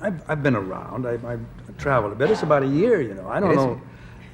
I've been around. I've traveled a bit. It's about a year, you know. I don't know.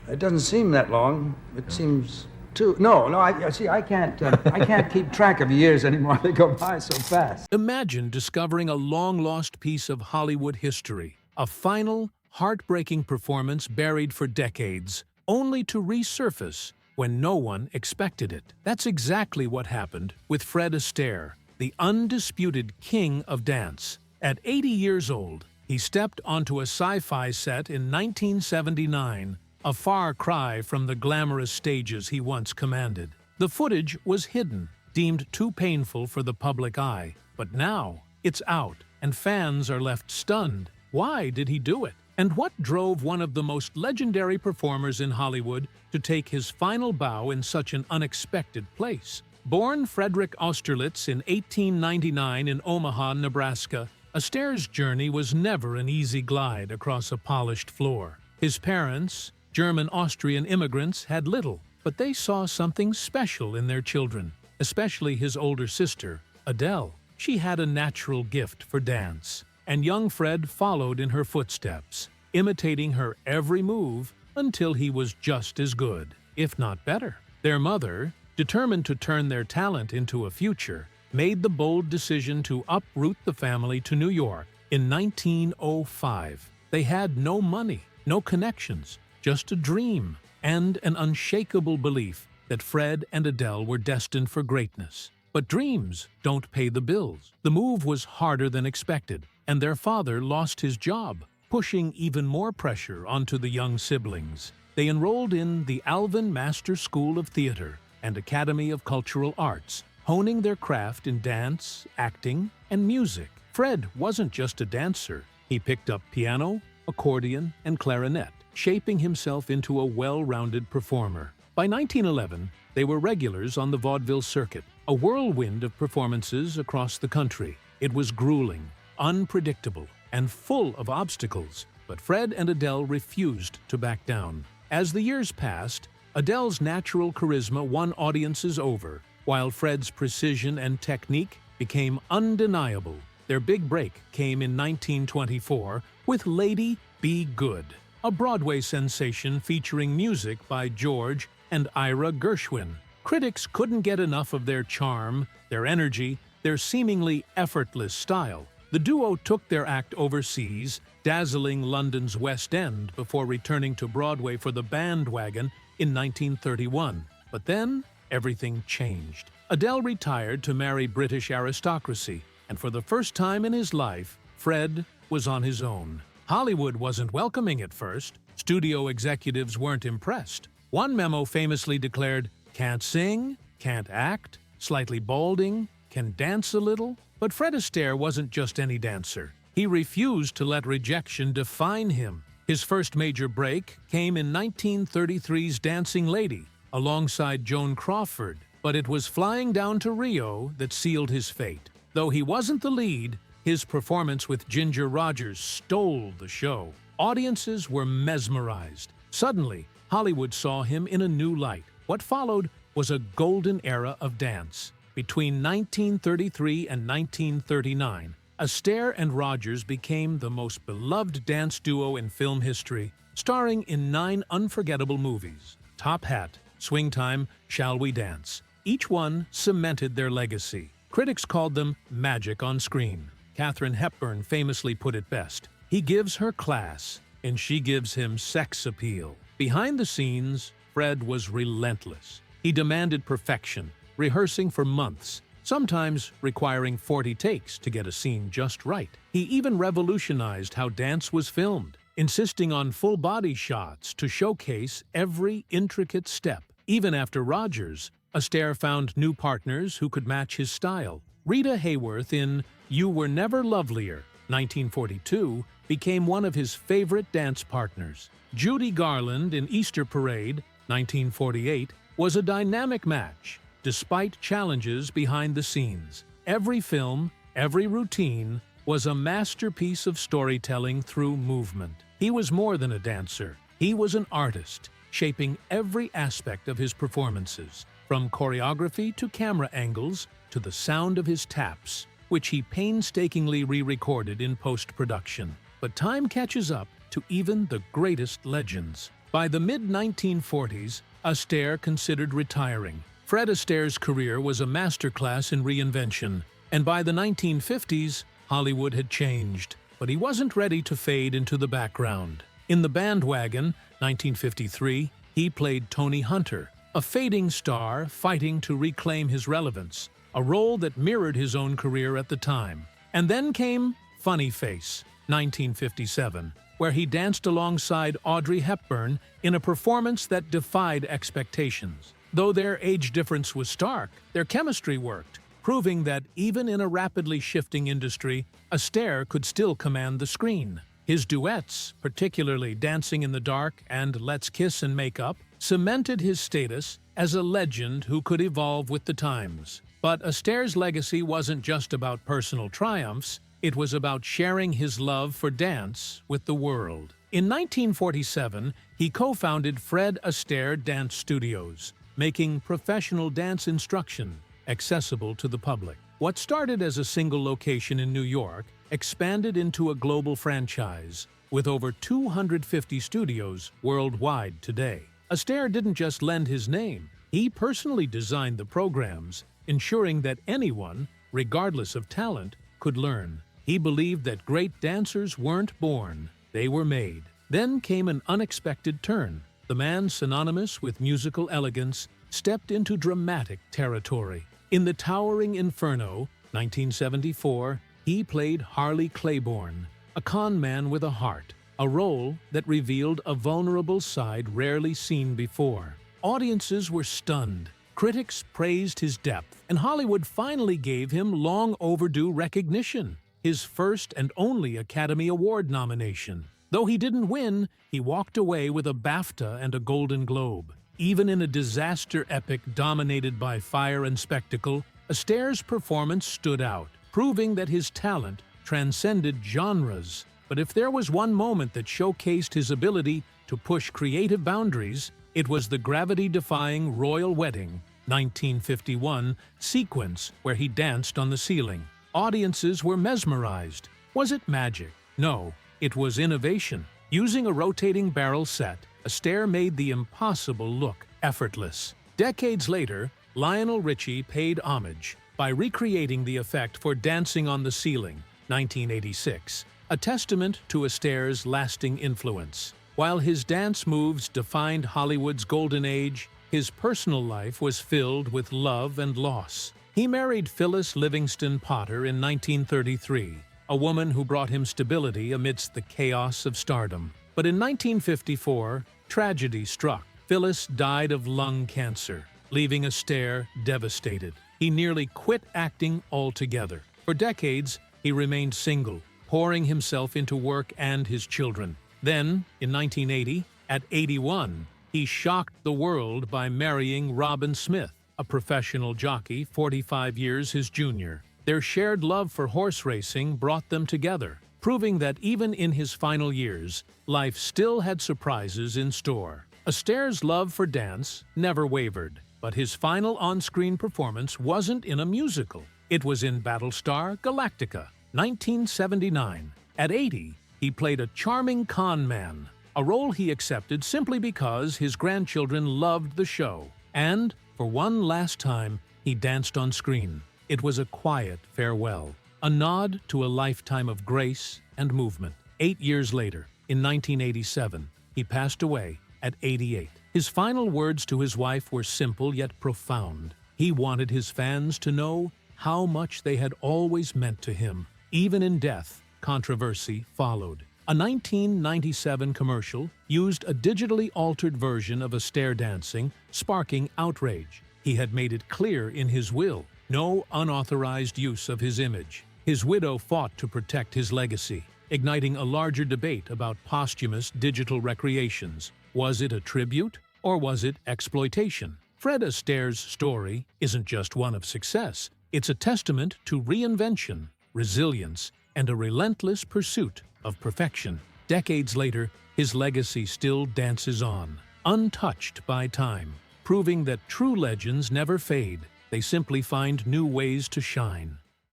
It doesn't seem that long. It seems too. No. I can't keep track of years anymore. They go by so fast. Imagine discovering a long-lost piece of Hollywood history, a final, heartbreaking performance buried for decades, only to resurface when no one expected it. That's exactly what happened with Fred Astaire, the undisputed king of dance. At 80 years old, he stepped onto a sci-fi set in 1979, a far cry from the glamorous stages he once commanded. The footage was hidden, deemed too painful for the public eye. But now, it's out, and fans are left stunned. Why did he do it? And what drove one of the most legendary performers in Hollywood to take his final bow in such an unexpected place? Born Frederick Austerlitz in 1899 in Omaha, Nebraska, Astaire's journey was never an easy glide across a polished floor. His parents, German-Austrian immigrants, had little, but they saw something special in their children, especially his older sister, Adele. She had a natural gift for dance, and young Fred followed in her footsteps, imitating her every move until he was just as good, if not better. Their mother, determined to turn their talent into a future, made the bold decision to uproot the family to New York in 1905. They had no money, no connections, just a dream and an unshakable belief that Fred and Adele were destined for greatness. But dreams don't pay the bills. The move was harder than expected, and their father lost his job, pushing even more pressure onto the young siblings. They enrolled in the Alvin Master School of Theater and Academy of Cultural Arts, honing their craft in dance, acting, and music. Fred wasn't just a dancer. He picked up piano, accordion, and clarinet, shaping himself into a well-rounded performer. By 1911, they were regulars on the vaudeville circuit, a whirlwind of performances across the country. It was grueling, unpredictable, and full of obstacles, but Fred and Adele refused to back down. As the years passed, Adele's natural charisma won audiences over, while Fred's precision and technique became undeniable. Their big break came in 1924 with Lady Be Good, a Broadway sensation featuring music by George and Ira Gershwin. Critics couldn't get enough of their charm, their energy, their seemingly effortless style. The duo took their act overseas, dazzling London's West End before returning to Broadway for The Bandwagon in 1931. But then, everything changed. Adele retired to marry British aristocracy, and for the first time in his life, Fred was on his own. Hollywood wasn't welcoming at first. Studio executives weren't impressed. One memo famously declared, "Can't sing, can't act, slightly balding, can dance a little." But Fred Astaire wasn't just any dancer. He refused to let rejection define him. His first major break came in 1933's Dancing Lady, alongside Joan Crawford, but it was Flying Down to Rio that sealed his fate. Though he wasn't the lead, his performance with Ginger Rogers stole the show. Audiences were mesmerized. Suddenly, Hollywood saw him in a new light. What followed was a golden era of dance. Between 1933 and 1939, Astaire and Rogers became the most beloved dance duo in film history, starring in 9 unforgettable movies: Top Hat, Swing Time, Shall We Dance. Each one cemented their legacy. Critics called them magic on screen. Katharine Hepburn famously put it best: he gives her class, and she gives him sex appeal. Behind the scenes, Fred was relentless. He demanded perfection, rehearsing for months, sometimes requiring 40 takes to get a scene just right. He even revolutionized how dance was filmed, insisting on full-body shots to showcase every intricate step. Even after Rogers, Astaire found new partners who could match his style. Rita Hayworth in You Were Never Lovelier, 1942, became one of his favorite dance partners. Judy Garland in Easter Parade, 1948, was a dynamic match, despite challenges behind the scenes. Every film, every routine, was a masterpiece of storytelling through movement. He was more than a dancer. He was an artist, shaping every aspect of his performances, from choreography to camera angles to the sound of his taps, which he painstakingly re-recorded in post-production. but time catches up to even the greatest legends. By the mid-1940s, Astaire considered retiring. Fred Astaire's career was a masterclass in reinvention, and by the 1950s, Hollywood had changed. But he wasn't ready to fade into the background. In The Bandwagon, 1953, he played Tony Hunter, a fading star fighting to reclaim his relevance, a role that mirrored his own career at the time. And then came Funny Face, 1957, where he danced alongside Audrey Hepburn in a performance that defied expectations. Though their age difference was stark, their chemistry worked, proving that even in a rapidly shifting industry, Astaire could still command the screen. His duets, particularly Dancing in the Dark and Let's Kiss and Make Up, cemented his status as a legend who could evolve with the times. But Astaire's legacy wasn't just about personal triumphs, it was about sharing his love for dance with the world. In 1947, he co-founded Fred Astaire Dance Studios, making professional dance instruction accessible to the public. What started as a single location in New York expanded into a global franchise, with over 250 studios worldwide today. Astaire didn't just lend his name, he personally designed the programs, ensuring that anyone, regardless of talent, could learn. He believed that great dancers weren't born, they were made. Then came an unexpected turn. The man synonymous with musical elegance stepped into dramatic territory. In The Towering Inferno, 1974, he played Harley Claiborne, a con man with a heart, a role that revealed a vulnerable side rarely seen before. Audiences were stunned, critics praised his depth, and Hollywood finally gave him long overdue recognition, his first and only Academy Award nomination. Though he didn't win, he walked away with a BAFTA and a Golden Globe. Even in a disaster epic dominated by fire and spectacle, Astaire's performance stood out, proving that his talent transcended genres. But if there was one moment that showcased his ability to push creative boundaries, it was the gravity-defying Royal Wedding, 1951, sequence where he danced on the ceiling. Audiences were mesmerized. Was it magic? No, it was innovation. Using a rotating barrel set, Astaire made the impossible look effortless. Decades later, Lionel Richie paid homage by recreating the effect for Dancing on the Ceiling, 1986, a testament to Astaire's lasting influence. While his dance moves defined Hollywood's golden age, his personal life was filled with love and loss. He married Phyllis Livingston Potter in 1933, a woman who brought him stability amidst the chaos of stardom. But in 1954, tragedy struck. Phyllis died of lung cancer, leaving Astaire devastated. He nearly quit acting altogether. For decades, he remained single, pouring himself into work and his children. Then, in 1980, at 81, he shocked the world by marrying Robin Smith, a professional jockey 45 years his junior. Their shared love for horse racing brought them together, proving that even in his final years, life still had surprises in store. Astaire's love for dance never wavered, but his final on-screen performance wasn't in a musical. It was in Battlestar Galactica, 1979. At 80, he played a charming con man, a role he accepted simply because his grandchildren loved the show. And, for one last time, he danced on screen. It was a quiet farewell, a nod to a lifetime of grace and movement. 8 years later, in 1987, he passed away at 88. His final words to his wife were simple yet profound. He wanted his fans to know how much they had always meant to him. Even in death, controversy followed. A 1997 commercial used a digitally altered version of Astaire dancing, sparking outrage. He had made it clear in his will, no unauthorized use of his image. His widow fought to protect his legacy, igniting a larger debate about posthumous digital recreations. Was it a tribute, or was it exploitation? Fred Astaire's story isn't just one of success. It's a testament to reinvention, resilience, and a relentless pursuit of perfection. Decades later, his legacy still dances on, untouched by time, proving that true legends never fade. They simply find new ways to shine.